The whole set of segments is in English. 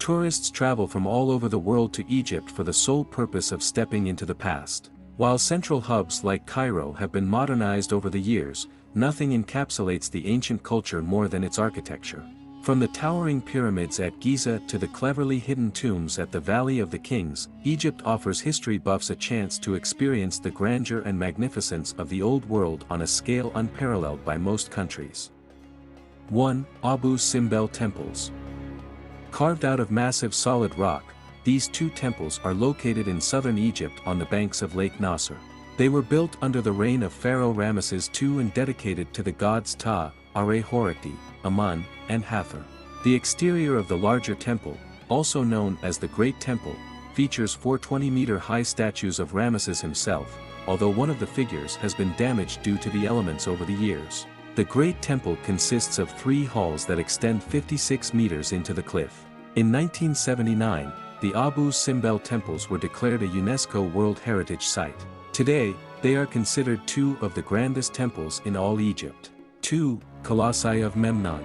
Tourists travel from all over the world to Egypt for the sole purpose of stepping into the past. While central hubs like Cairo have been modernized over the years, nothing encapsulates the ancient culture more than its architecture. From the towering pyramids at Giza to the cleverly hidden tombs at the Valley of the Kings, Egypt offers history buffs a chance to experience the grandeur and magnificence of the Old World on a scale unparalleled by most countries. 1. Abu Simbel Temples. Carved out of massive solid rock, these two temples are located in southern Egypt on the banks of Lake Nasser. They were built under the reign of Pharaoh Ramesses II and dedicated to the gods Ta, Are-Horikti, Amun, and Hathor. The exterior of the larger temple, also known as the Great Temple, features 4 20-meter-high statues of Ramesses himself, although one of the figures has been damaged due to the elements over the years. The Great Temple consists of 3 halls that extend 56 meters into the cliff. In 1979, the Abu Simbel temples were declared a UNESCO World Heritage Site. Today, they are considered 2 of the grandest temples in all Egypt. 2. Colossi of Memnon.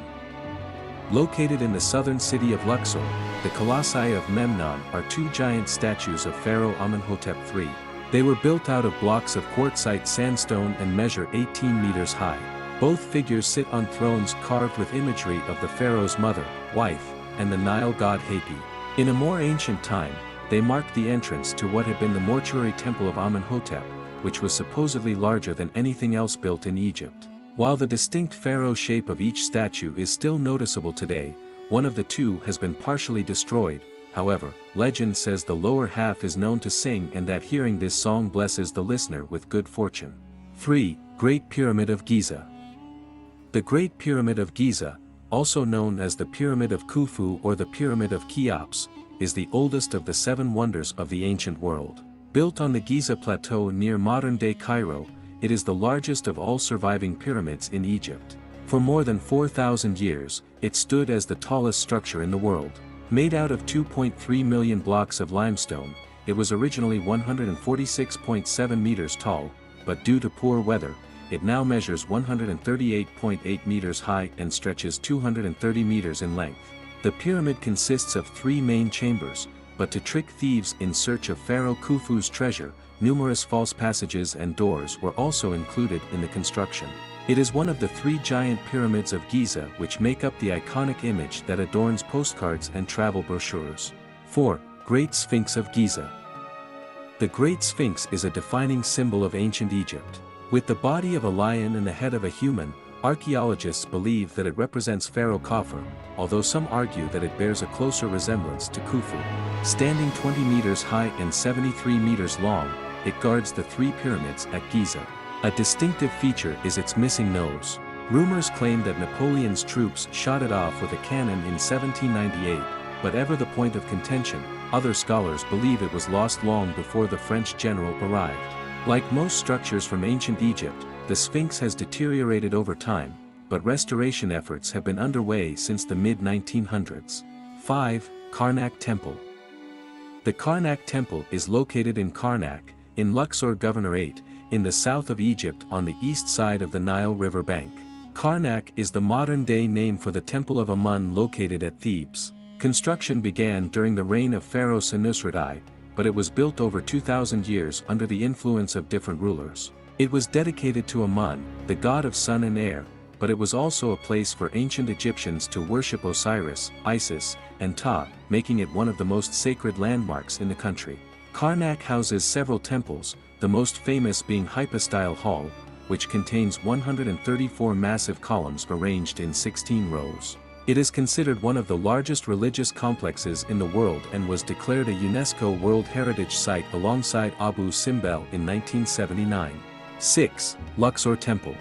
Located in the southern city of Luxor, the Colossi of Memnon are 2 giant statues of Pharaoh Amenhotep III. They were built out of blocks of quartzite sandstone and measure 18 meters high. Both figures sit on thrones carved with imagery of the pharaoh's mother, wife, and the Nile god Hapi. In a more ancient time, they marked the entrance to what had been the mortuary temple of Amenhotep, which was supposedly larger than anything else built in Egypt. While the distinct pharaoh shape of each statue is still noticeable today, one of the 2 has been partially destroyed. However, legend says the lower half is known to sing and that hearing this song blesses the listener with good fortune. 3. Great Pyramid of Giza. The Great Pyramid of Giza, also known as the Pyramid of Khufu or the Pyramid of Cheops, is the oldest of the 7 wonders of the ancient world. Built on the Giza Plateau near modern-day Cairo, it is the largest of all surviving pyramids in Egypt. For more than 4,000 years, it stood as the tallest structure in the world. Made out of 2.3 million blocks of limestone, it was originally 146.7 meters tall, but due to poor weather, it now measures 138.8 meters high and stretches 230 meters in length. The pyramid consists of 3 main chambers, but to trick thieves in search of Pharaoh Khufu's treasure, numerous false passages and doors were also included in the construction. It is one of the 3 giant pyramids of Giza which make up the iconic image that adorns postcards and travel brochures. 4. Great Sphinx of Giza. The Great Sphinx is a defining symbol of ancient Egypt. With the body of a lion and the head of a human, archaeologists believe that it represents Pharaoh Khafre, although some argue that it bears a closer resemblance to Khufu. Standing 20 meters high and 73 meters long, it guards the 3 pyramids at Giza. A distinctive feature is its missing nose. Rumors claim that Napoleon's troops shot it off with a cannon in 1798, but ever the point of contention, other scholars believe it was lost long before the French general arrived. Like most structures from ancient Egypt, the Sphinx has deteriorated over time, but restoration efforts have been underway since the mid-1900s. 5. Karnak Temple. The Karnak Temple is located in Karnak, in Luxor Governorate, in the south of Egypt on the east side of the Nile River bank. Karnak is the modern-day name for the Temple of Amun located at Thebes. Construction began during the reign of Pharaoh Senusret I, but it was built over 2,000 years under the influence of different rulers. It was dedicated to Amun, the god of sun and air, but it was also a place for ancient Egyptians to worship Osiris, Isis, and Ptah, making it one of the most sacred landmarks in the country. Karnak houses several temples, the most famous being Hypostyle Hall, which contains 134 massive columns arranged in 16 rows. It is considered one of the largest religious complexes in the world and was declared a UNESCO World Heritage Site alongside Abu Simbel in 1979. 6. Luxor Temple.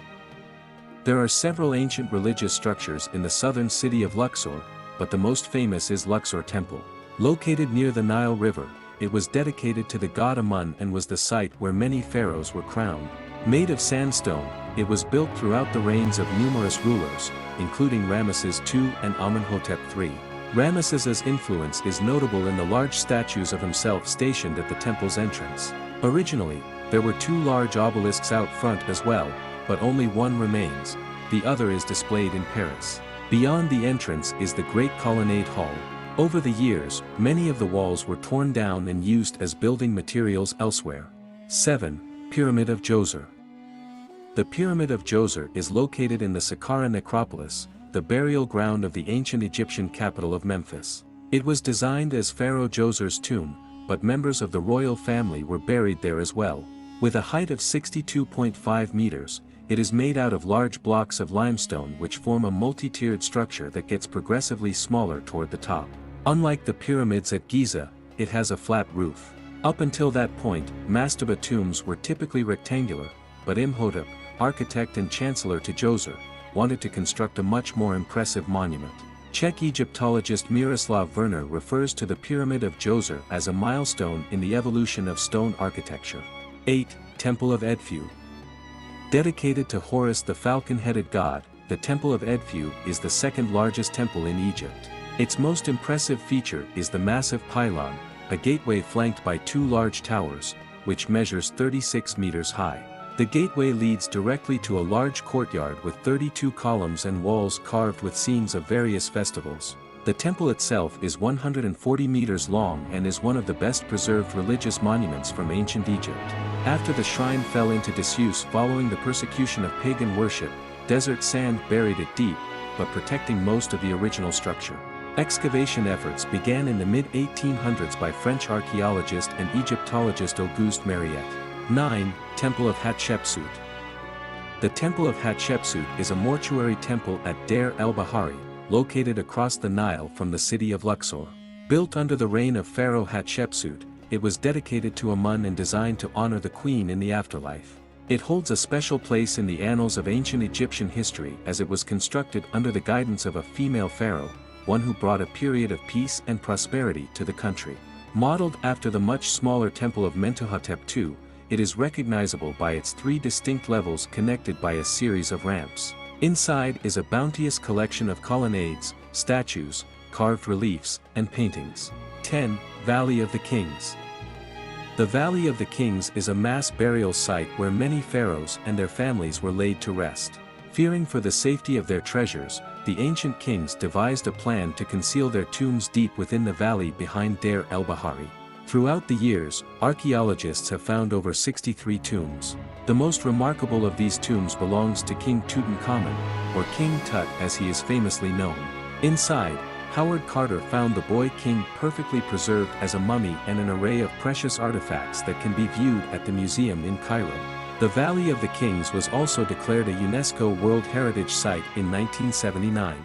There are several ancient religious structures in the southern city of Luxor, but the most famous is Luxor Temple. Located near the Nile River, it was dedicated to the god Amun and was the site where many pharaohs were crowned. Made of sandstone, it was built throughout the reigns of numerous rulers, including Ramesses II and Amenhotep III. Ramesses's influence is notable in the large statues of himself stationed at the temple's entrance. Originally, there were 2 large obelisks out front as well, but only one remains, the other is displayed in Paris. Beyond the entrance is the Great Colonnade Hall, Over the years, many of the walls were torn down and used as building materials elsewhere. 7. Pyramid of Djoser. The Pyramid of Djoser is located in the Saqqara necropolis, the burial ground of the ancient Egyptian capital of Memphis. It was designed as Pharaoh Djoser's tomb, but members of the royal family were buried there as well. With a height of 62.5 meters, it is made out of large blocks of limestone which form a multi-tiered structure that gets progressively smaller toward the top. Unlike the pyramids at Giza, it has a flat roof. Up until that point, mastaba tombs were typically rectangular, but Imhotep, architect and chancellor to Djoser, wanted to construct a much more impressive monument. Czech Egyptologist Miroslav Werner refers to the Pyramid of Djoser as a milestone in the evolution of stone architecture. 8. Temple of Edfu. Dedicated to Horus the falcon-headed god, the Temple of Edfu is the second largest temple in Egypt. Its most impressive feature is the massive pylon, a gateway flanked by two large towers, which measures 36 meters high. The gateway leads directly to a large courtyard with 32 columns and walls carved with scenes of various festivals. The temple itself is 140 meters long and is one of the best preserved religious monuments from ancient Egypt. After the shrine fell into disuse following the persecution of pagan worship, desert sand buried it deep, but protecting most of the original structure. Excavation efforts began in the mid-1800s by French archaeologist and Egyptologist Auguste Mariette. 9. Temple of Hatshepsut. The Temple of Hatshepsut is a mortuary temple at Deir el-Bahari, located across the Nile from the city of Luxor. Built under the reign of Pharaoh Hatshepsut, it was dedicated to Amun and designed to honor the queen in the afterlife. It holds a special place in the annals of ancient Egyptian history as it was constructed under the guidance of a female pharaoh, one who brought a period of peace and prosperity to the country. Modeled after the much smaller temple of Mentuhotep II, it is recognizable by its three distinct levels connected by a series of ramps. Inside is a bounteous collection of colonnades, statues, carved reliefs, and paintings. 10. Valley of the Kings. The Valley of the Kings is a mass burial site where many pharaohs and their families were laid to rest. Fearing for the safety of their treasures, the ancient kings devised a plan to conceal their tombs deep within the valley behind Deir el-Bahari. Throughout the years, archaeologists have found over 63 tombs. The most remarkable of these tombs belongs to King Tutankhamun, or King Tut as he is famously known. Inside, Howard Carter found the boy king perfectly preserved as a mummy and an array of precious artifacts that can be viewed at the museum in Cairo. The Valley of the Kings was also declared a UNESCO World Heritage Site in 1979.